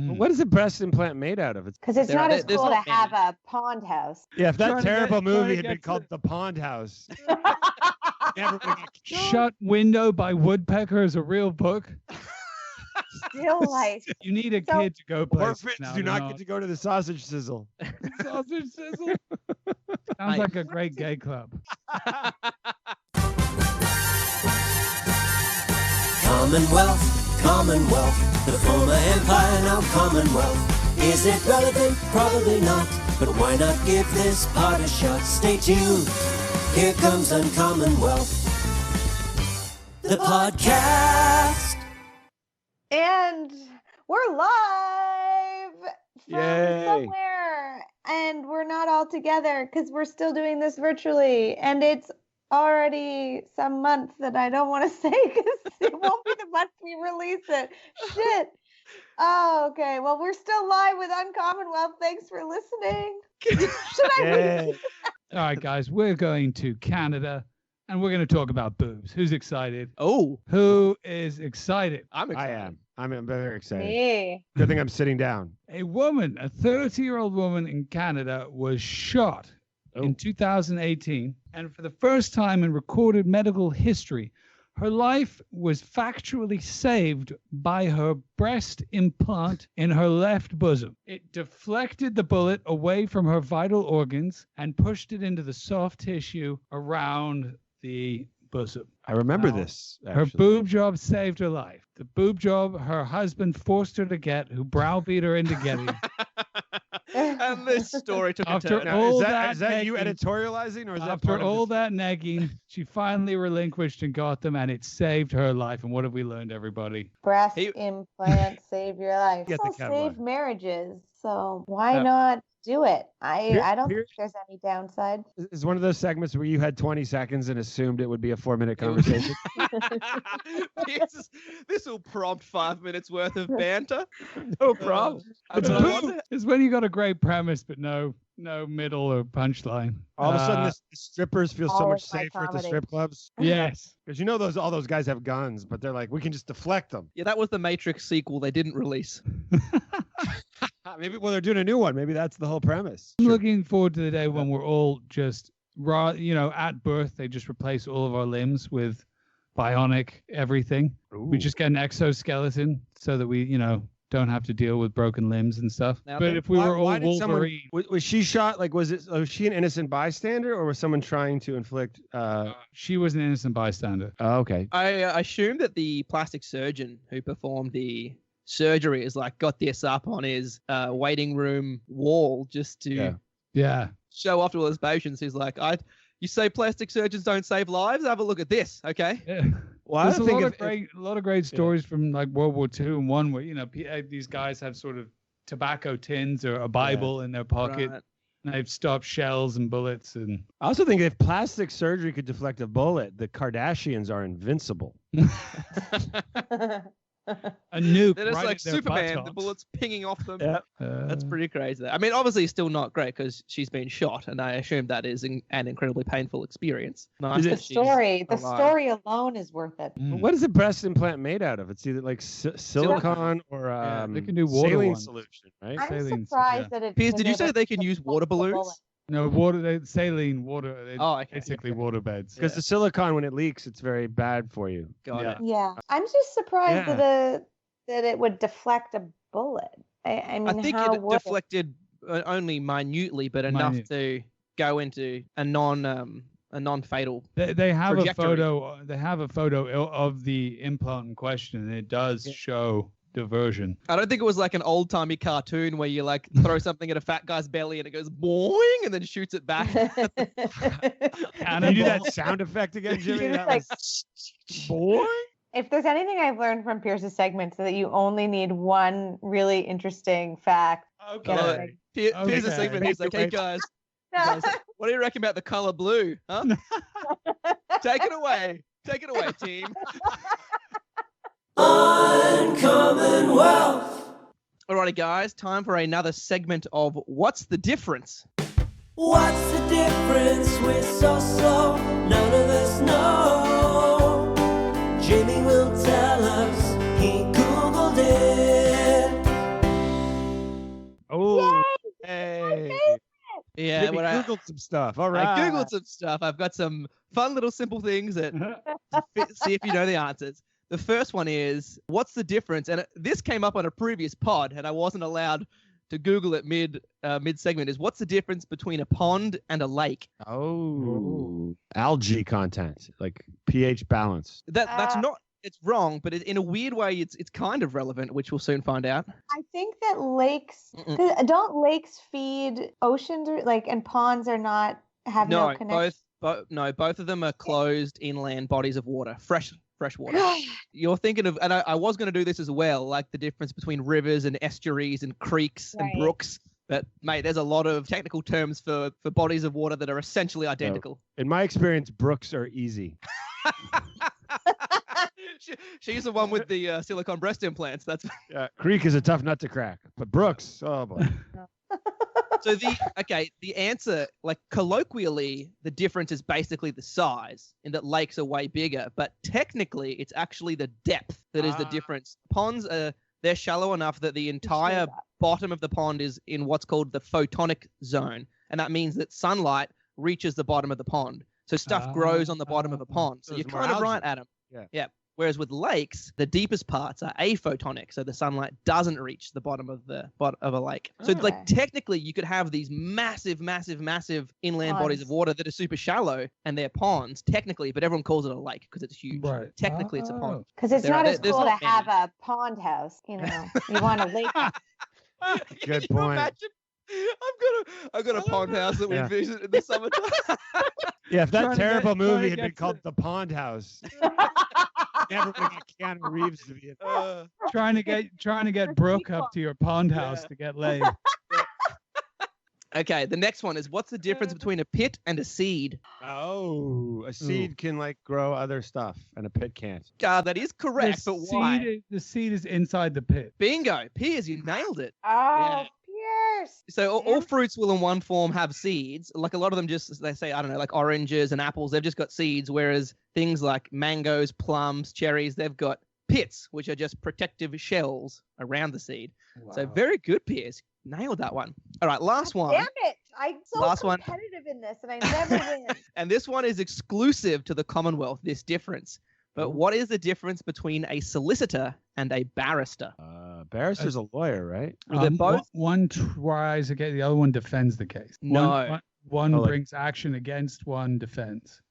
What is a breast implant made out of? Because it's not as cool to have a pond house. Yeah, if that terrible movie had been called The Pond House. Shut Window by Woodpecker is a real book. Still life. You need a kid to go places. Orphans do not get to go to the sausage sizzle. Sausage sizzle? Sounds like a great gay club. Commonwealth, the former empire, now Commonwealth. Is it relevant? Probably not. But why not give this part a shot? Stay tuned. Here comes Uncommonwealth, the podcast. And we're live from somewhere. And we're not all together because we're still doing this virtually. And it's already some month that I don't want to say because it won't be the month we release it. Shit. Oh, okay. Well, we're still live with Uncommonwealth. Thanks for listening. Should I read? All right, guys, we're going to Canada and we're going to talk about boobs. Who's excited? Oh, who is excited? I'm excited. I am. I'm very excited. Me. Good thing I'm sitting down. A 30-year-old woman in Canada was shot in 2018, and for the first time in recorded medical history, her life was factually saved by her breast implant in her left bosom. It deflected the bullet away from her vital organs and pushed it into the soft tissue around the bosom. I remember this. Her boob job saved her life. The boob job her husband forced her to get, who browbeat her into getting. And this story took a turn. Is that you editorializing, or is that after all that nagging, she finally relinquished and got them, and it saved her life. And what have we learned, everybody? Breast implant saved your life. Get the Save marriages. So why not do it? I don't think there's any downside. Is one of those segments where you had 20 seconds and assumed it would be a 4-minute conversation? This will prompt 5 minutes worth of banter. No problem. It's when you got a great premise, but no middle or punchline. All of a sudden, the strippers feel so much safer at the strip clubs. Yes. Because all those guys have guns, but they're like, we can just deflect them. Yeah, that was the Matrix sequel they didn't release. Maybe they're doing a new one. Maybe that's the whole premise. I'm looking forward to the day when we're all just raw. At birth, they just replace all of our limbs with bionic everything. Ooh. We just get an exoskeleton so that we, don't have to deal with broken limbs and stuff. Now, but if we were all Wolverine, was she shot? Like, was she an innocent bystander, or was someone trying to inflict? She was an innocent bystander. Oh, okay. I assume that the plastic surgeon who performed the surgery is got this up on his waiting room wall just to show off to all his patients. He's like, you say plastic surgeons don't save lives? Have a look at this, okay? Yeah. Well, there's a lot of great stories from World War II and one where these guys have sort of tobacco tins or a Bible in their pocket. Right. And they've stopped shells and bullets. And I also think if plastic surgery could deflect a bullet, the Kardashians are invincible. A nuke. Then it's right like Superman, the bullets pinging off them. Yeah. That's pretty crazy. I mean, obviously still not great because she's been shot, and I assume that is an incredibly painful experience. Nice the story alone is worth it. What is a breast implant made out of? It's either like silicone or they can do water saline ones. solution, right? I'm surprised that it. Piers, did you say they can use water balloons? No, saline water. Basically water beds. Because the silicone, when it leaks, it's very bad for you. Got it. Yeah, I'm just surprised that it would deflect a bullet. I mean, I think it deflected only minutely, but enough to go into a non-fatal. They have trajectory. a photo. They have a photo of the implant in question, and it does show diversion. I don't think it was like an old-timey cartoon where you throw something at a fat guy's belly and it goes boing and then shoots it back. Can you do that sound effect again, Jimmy? That was boing. If there's anything I've learned from Pierce's segments, is that you only need one really interesting fact. Okay. Pierce's segment is like, hey guys, what do you reckon about the color blue? Huh? Take it away, team. Uncommonwealth. Alrighty, guys, time for another segment of What's the Difference? What's the difference? We're so slow, none of us know. Jimmy will tell us, he Googled it. Yeah, Jimmy Googled some stuff. All right. I Googled some stuff. I've got some fun little simple things that see if you know the answers. The first one is, what's the difference? And this came up on a previous pod, and I wasn't allowed to Google it mid segment. Is what's the difference between a pond and a lake? Oh, algae content, like pH balance. That's not. It's wrong, but in a weird way, it's kind of relevant, which we'll soon find out. I think that lakes, don't lakes feed oceans, and ponds are not have no connection? Both of them are closed inland bodies of water, fresh water. You're thinking of, and I was going to do this as well, like the difference between rivers and estuaries and creeks and brooks. But, mate, there's a lot of technical terms for bodies of water that are essentially identical. So, in my experience, brooks are easy. She's the one with the silicone breast implants. Creek is a tough nut to crack, but brooks, oh boy. So the answer, like colloquially, the difference is basically the size, in that lakes are way bigger, but technically it's actually the depth that is the difference. Ponds they're shallow enough that the entire bottom of the pond is in what's called the photonic zone, and that means that sunlight reaches the bottom of the pond. So stuff grows on the bottom of a pond. So you're kind of right, Adam. Yeah. Whereas with lakes, the deepest parts are aphotonic, so the sunlight doesn't reach the bottom of a lake. So like technically, you could have these massive inland bodies of water that are super shallow, and they're ponds technically, but everyone calls it a lake because it's huge. Right. Technically, it's a pond. Because it's not as cool to have a pond house. You want a lake. Good point. I've got a pond house that we visit in the summertime. Yeah, if that terrible movie had been called The Pond House. Never would have got Keanu Reeves to be trying to get Brooke up to your pond house to get laid. Okay, the next one is, what's the difference between a pit and a seed? Oh, a seed can grow other stuff, and a pit can't. That is correct, but why? The seed is inside the pit. Bingo, Piers, you nailed it. Oh. Yeah. So all fruits will in one form have seeds. Like a lot of them they say, I don't know, like oranges and apples, they've just got seeds, whereas things like mangoes, plums, cherries, they've got pits, which are just protective shells around the seed. Wow. So very good, Piers. Nailed that one. All right, last one. Damn it. I'm so competitive in this, and I never win. And this one is exclusive to the Commonwealth, this difference. But what is the difference between a solicitor and a barrister? Barrister's a lawyer, right? They're both. One tries to get the other one defends the case. No. One brings action against, one defends.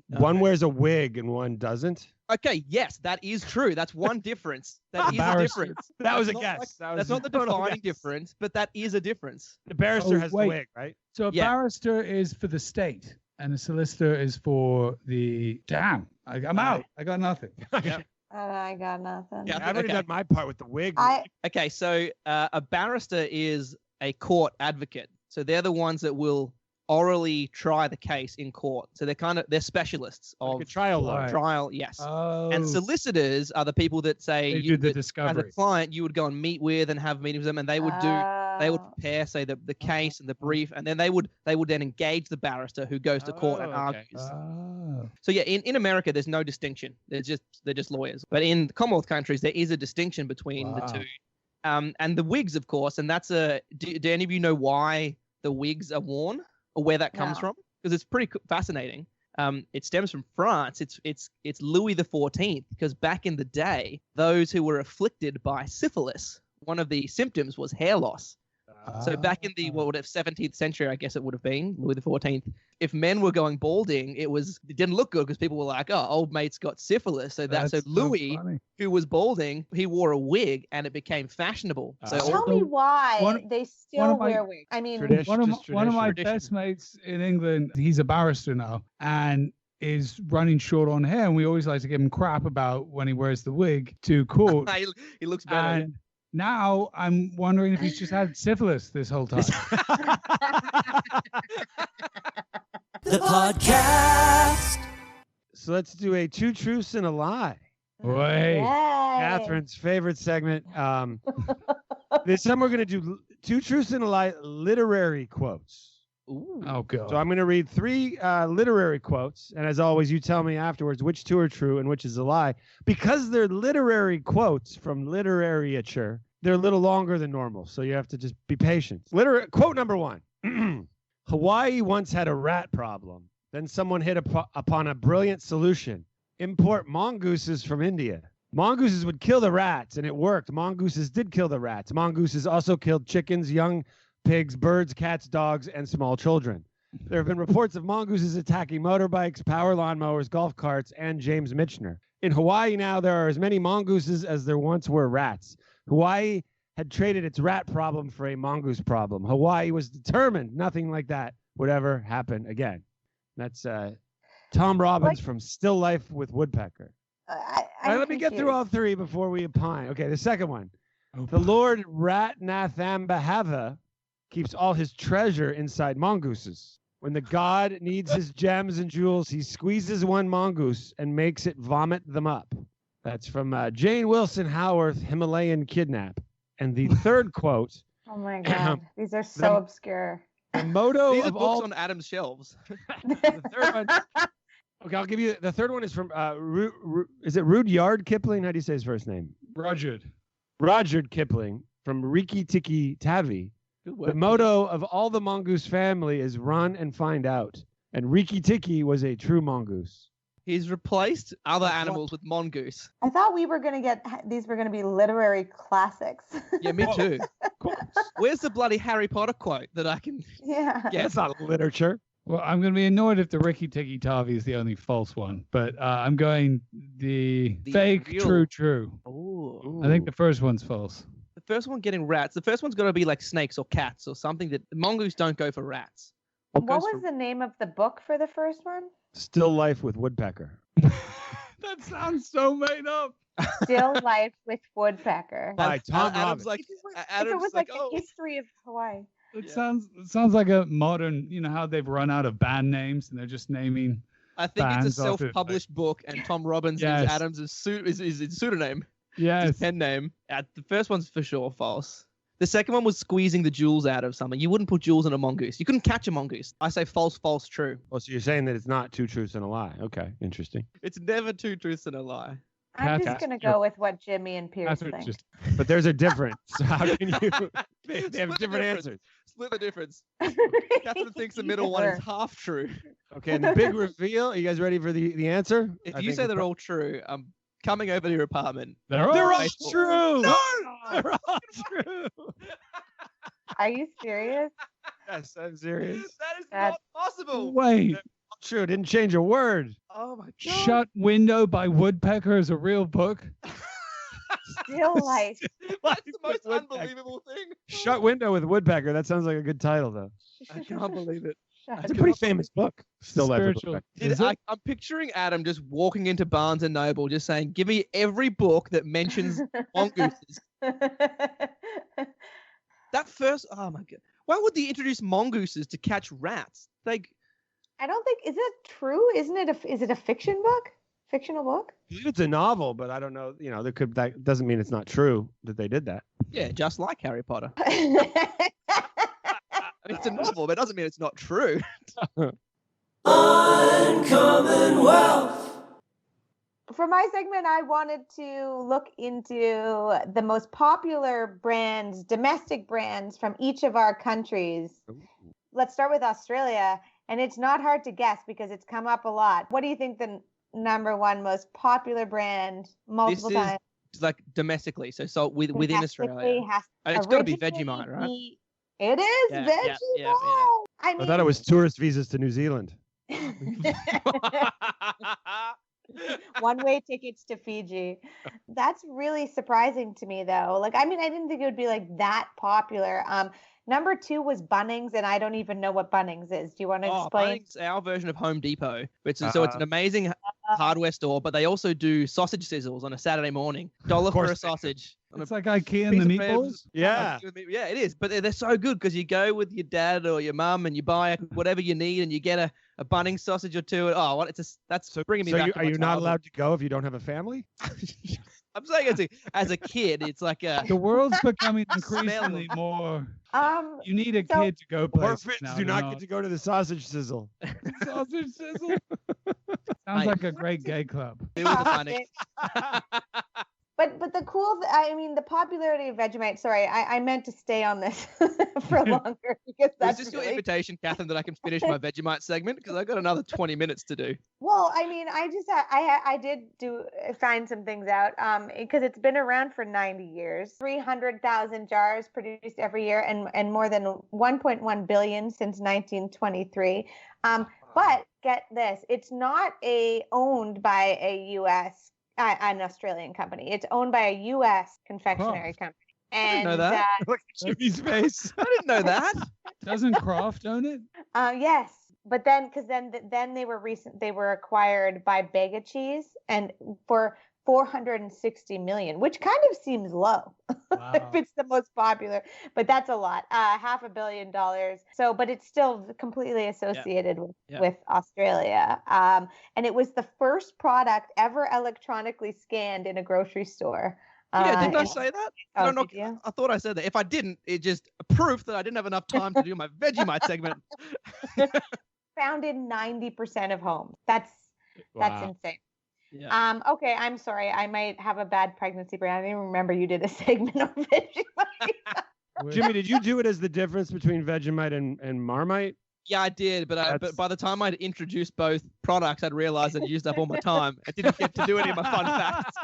One wears a wig and one doesn't. Okay, yes, that is true. That's one difference. That is a difference. That was a guess. That's not the defining difference, but that is a difference. The barrister has the wig, right? So a barrister is for the state, and a solicitor is for the... Damn, I'm out. I got nothing. Yep. I got nothing. Yeah, I've already done my part with the wig. Okay, so a barrister is a court advocate. So they're the ones that will orally try the case in court. So they're specialists of like a trial law. Trial, yes. Oh. And solicitors are the people that say they do the discovery. As a client, you would go and meet with and have meetings with them, and they would prepare, say, the case and the brief, and then they would then engage the barrister who goes to court and argues. So yeah, in America, there's no distinction. They're just lawyers. But in Commonwealth countries, there is a distinction between the two. And the wigs, of course, and that's do any of you know why the wigs are worn or where that comes from? Because it's pretty fascinating. It stems from France. It's Louis XIV, because back in the day, those who were afflicted by syphilis, one of the symptoms was hair loss. So back in the 17th century, I guess it would have been Louis XIV. If men were going balding, it didn't look good because people were like, "Oh, old mate's got syphilis." So Louis, who was balding, he wore a wig, and it became fashionable. So tell me why they still wear wigs. I mean, one of my best mates in England, he's a barrister now, and is running short on hair, and we always like to give him crap about when he wears the wig to court. He looks better. And now I'm wondering if he's just had syphilis this whole time. The podcast. So let's do a 2 truths and a lie. Wait. Catherine's favorite segment. This time we're going to do 2 truths and a lie literary quotes. Ooh. Oh, God. So I'm going to read 3 literary quotes. And as always, you tell me afterwards which 2 are true and which is a lie. Because they're literary quotes from literature, they're a little longer than normal. So you have to just be patient. Quote number 1. Hawaii once had a rat problem. Then someone hit upon a brilliant solution. Import mongooses from India. Mongooses would kill the rats, and it worked. Mongooses did kill the rats. Mongooses also killed chickens, young pigs, birds, cats, dogs, and small children. There have been reports of mongooses attacking motorbikes, power lawnmowers, golf carts, and James Michener. In Hawaii now, there are as many mongooses as there once were rats. Hawaii had traded its rat problem for a mongoose problem. Hawaii was determined nothing like that would ever happen again. That's Tom Robbins from Still Life with Woodpecker. Let me get through all three before we opine. Okay, the second one. The Lord Ratnathambhava keeps all his treasure inside mongooses. When the god needs his gems and jewels, he squeezes one mongoose and makes it vomit them up. That's from Jane Wilson Howarth, Himalayan Kidnap. And the third quote. Oh my God, these are so obscure. The motto These are of books all on Adam's shelves. the third one. Okay, I'll give you the third one is from is it Rudyard Kipling? How do you say his first name? Rudyard Kipling from Riki Tiki Tavi. The motto of all the mongoose family is run and find out. And Riki Tiki was a true mongoose. He's replaced other animals with mongoose. I thought we were going to get, these were going to be literary classics. Yeah, me too. Where's the bloody Harry Potter quote that I can Yeah. That's not literature. Well, I'm going to be annoyed if the Riki Tiki Tavi is the only false one, but I'm going the fake real. true. Ooh. I think the first one's false. The first one getting rats. The first one's got to be like snakes or cats or something that mongoose don't go for rats. What was the name of the book for the first one? Still Life with Woodpecker. That sounds so made up. Still Life with Woodpecker. By Tom Adam's Robbins. like, If it was like the history of Hawaii. It sounds like a modern, you know how they've run out of band names and they're just naming. I think it's a bands off it, self-published book, and Tom Robbins Yes. is Adams' pseudonym. His Yes. pen name. The first one's for sure false. The second one was squeezing the jewels out of something. You wouldn't put jewels in a mongoose. You couldn't catch a mongoose. I say false, false, true. Oh, so you're saying that it's not two truths and a lie. Okay, interesting. It's never two truths and a lie. I'm just going to go with what Jimmy and Pierce think. But there's a difference. So how can you? They have different answers. Split the difference. Catherine thinks the middle one is half true. Okay, and the big reveal. Are you guys ready for the answer? If you say they're all true, I'm coming over to your apartment. They're all true. No! They're all true. Are you serious? Yes, I'm serious. That is not possible. Wait. True. Didn't change a word. Oh my god. Shut Window by Woodpecker is a real book. Still Life. That's the most unbelievable thing. Shut Window with Woodpecker. That sounds like a good title, though. I can't believe it. It's a pretty famous book. Still Life with Spiritual. Woodpecker. I'm picturing Adam just walking into Barnes and Noble, just saying, "Give me every book that mentions mongooses." That first, oh my god, why would they introduce mongooses to catch rats? Like, I don't think, is it true? Isn't it is it a fiction book? Fictional book? I believe it's a novel, but I don't know. You know, that doesn't mean it's not true that they did that. yeah, just like Harry Potter. It's a novel, but it doesn't mean it's not true. Uncommon Wealth. For my segment, I wanted to look into the most popular brands, domestic brands from each of our countries. Ooh. Let's start with Australia. And it's not hard to guess because it's come up a lot. What do you think the number one most popular brand multiple times? It's like domestically, so within Australia. It's got to be Vegemite, right? It is Vegemite. Yeah. I mean, I thought it was tourist visas to New Zealand. one-way tickets to Fiji. That's really surprising to me, though. Like, I mean, I didn't think it would be like that popular. Number two was Bunnings, and I don't even know what Bunnings is. Do you want to explain? Bunnings, our version of Home Depot. So it's an amazing hardware store, but they also do sausage sizzles on a Saturday morning. $1 for a sausage. It's like IKEA and the meatballs? Yeah. Yeah, it is. But they're so good because you go with your dad or your mum and you buy whatever you need and you get a Bunnings sausage or two. Oh, what? That's bringing me back. Are you not allowed to go if you don't have a family? I'm saying as a kid, it's like the world's becoming increasingly more. You need a kid to go places Orphans now. do not get to go to the sausage sizzle. Sausage sizzle. Sounds like a great gay club. It was a Bunnings. But the the popularity of Vegemite. Sorry, I meant to stay on this for longer because that's Is this your invitation, Catherine, that I can finish my Vegemite segment? Because I've got another 20 minutes to do. Well, I did find some things out because it's been around for 90 years. 300,000 jars produced every year, and more than 1.1 billion since 1923. But get this, it's not owned by a U.S. An Australian company. It's owned by a U.S. confectionery company. And, I didn't know that. Look at Jimmy's face. I didn't know that. Doesn't Kraft own it? Yes, but then they were acquired by Bega Cheese and for 460 million, which kind of seems low. Wow. If it's the most popular, but that's a lot. $500 million. So, but it's still completely associated with Australia. And it was the first product ever electronically scanned in a grocery store. Yeah, didn't I say that? I thought I said that. If I didn't, it just proof that I didn't have enough time to do my Vegemite segment. Found in 90% of homes. That's insane. Yeah. Okay, I'm sorry. I might have a bad pregnancy brain. I didn't even remember you did a segment on Vegemite. Jimmy, did you do it as the difference between Vegemite and Marmite? Yeah, I did, but by the time I'd introduced both products, I'd realized I'd used up all my time. I didn't get to do any of my fun facts.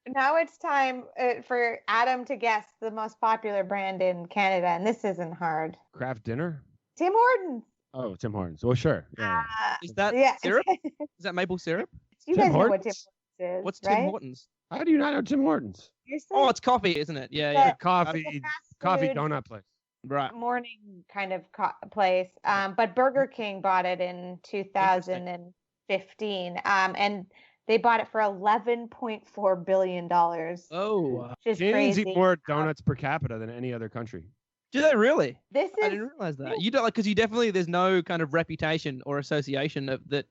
Now it's time for Adam to guess the most popular brand in Canada, and this isn't hard. Kraft Dinner? Tim Hortons. Oh, Tim Hortons. Well, sure. Yeah. Is that syrup? Is that maple syrup? You Tim guys know what Hortons? Tim Hortons is, What's right? Tim Hortons? How do you not know Tim Hortons? Oh, it's coffee, isn't it? Yeah, Yeah. yeah. Coffee donut place. Right. Morning kind of place. But Burger King bought it in 2015. And they bought it for $11.4 billion. Oh. Which is Canadians crazy. eat more donuts per capita than any other country. Do they really? I I didn't realize that. You don't because there's no kind of reputation or association of that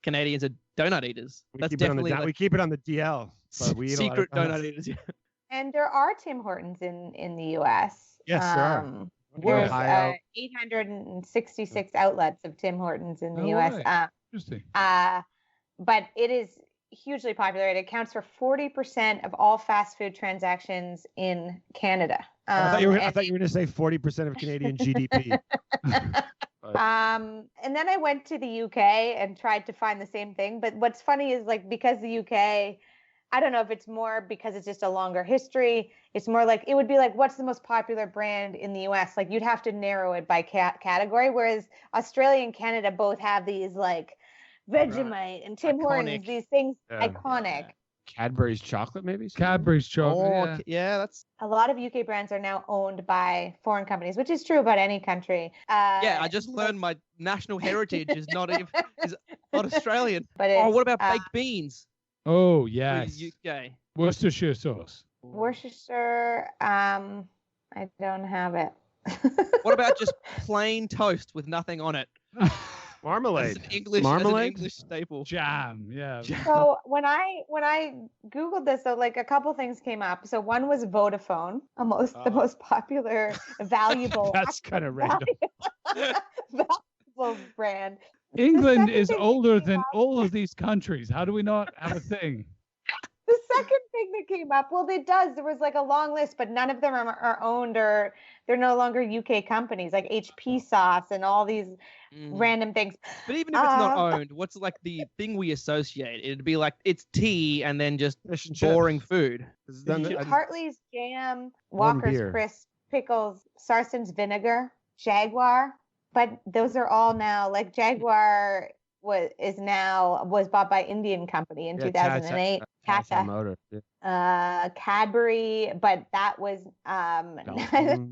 Canadians are donut eaters. That's definitely we keep it on the DL. But we eat secret a lot of donut eaters. Yeah. And there are Tim Hortons in the U.S. Yes, there are. There's Ohio. 866 outlets of Tim Hortons in the No U.S. way. Interesting. But it is hugely popular. It accounts for 40% of all fast food transactions in Canada. I thought you were going to say 40% of Canadian GDP. And then I went to the UK and tried to find the same thing. But what's funny is because the UK, I don't know if it's more because it's just a longer history. It's more like it would be like, what's the most popular brand in the US? Like you'd have to narrow it by category. Whereas Australia and Canada both have these like Vegemite and Tim Hortons, these things iconic. Yeah. Cadbury's chocolate, maybe? Cadbury's chocolate. Oh, yeah, that's. A lot of UK brands are now owned by foreign companies, which is true about any country. I just learned my national heritage is not Australian. But what about baked beans? Oh, yes. UK. Worcestershire sauce. Worcestershire, I don't have it. What about just plain toast with nothing on it? Marmalade. That's an English staple. Jam, yeah. So when I Googled this, so like a couple things came up. So one was Vodafone, the most popular, valuable. That's kind of random. Valuable brand. England is older than all of these countries. How do we not have a thing? The second thing that came up, well, there was like a long list, but none of them are owned or they're no longer UK companies, like HP sauce and all these random things. But even if it's not owned, what's like the thing we associate? It'd be like it's tea and then just boring food. Hartley's jam, Walker's crisp, pickles, Sarson's vinegar, Jaguar. But those are all now like Jaguar was bought by Indian company in 2008. Tata. Cadbury, but that was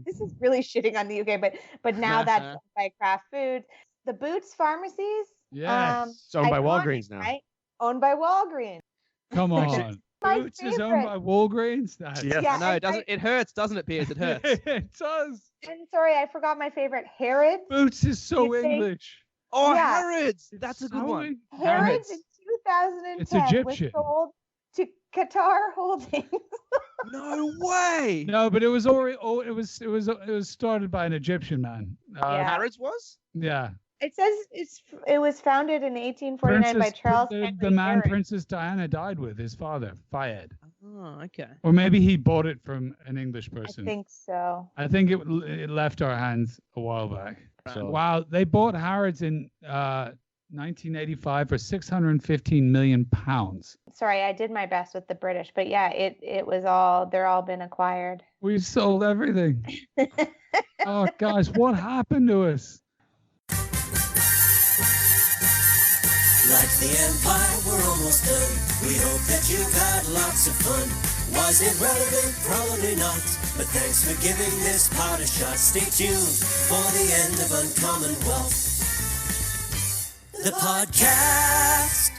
this is really shitting on the UK, but now that's owned by Kraft Foods. The Boots pharmacies, it's owned by Walgreens now. Right? Owned by Walgreens. Come on. Boots is owned by Walgreens. I know. It hurts, doesn't it, Piers? It hurts. It does. And sorry, I forgot my favorite. Harrods. Boots is so English. Oh, yeah. Harrods. That's a good one. Harrods in 2010 it's Egyptian. was sold to Qatar Holdings. No way. No, but it was already. Oh, it was started by an Egyptian man. Harrods was. Yeah. It says it was founded in 1849 by Charles Henry the man Harrod. Princess Diana died with, his father, Fayed. Oh, okay. Or maybe he bought it from an English person. I think so. I think it left our hands a while back. So, Wow, they bought Harrods in 1985 for 615 million pounds. Sorry, I did my best with the British, but yeah, it was they're all been acquired. We've sold everything. Oh, guys, what happened to us? Like the Empire, we're almost done. We hope that you've had lots of fun. Was it relevant? Probably not. But thanks for giving this part a shot. Stay tuned for the end of Uncommon Wealth, the podcast.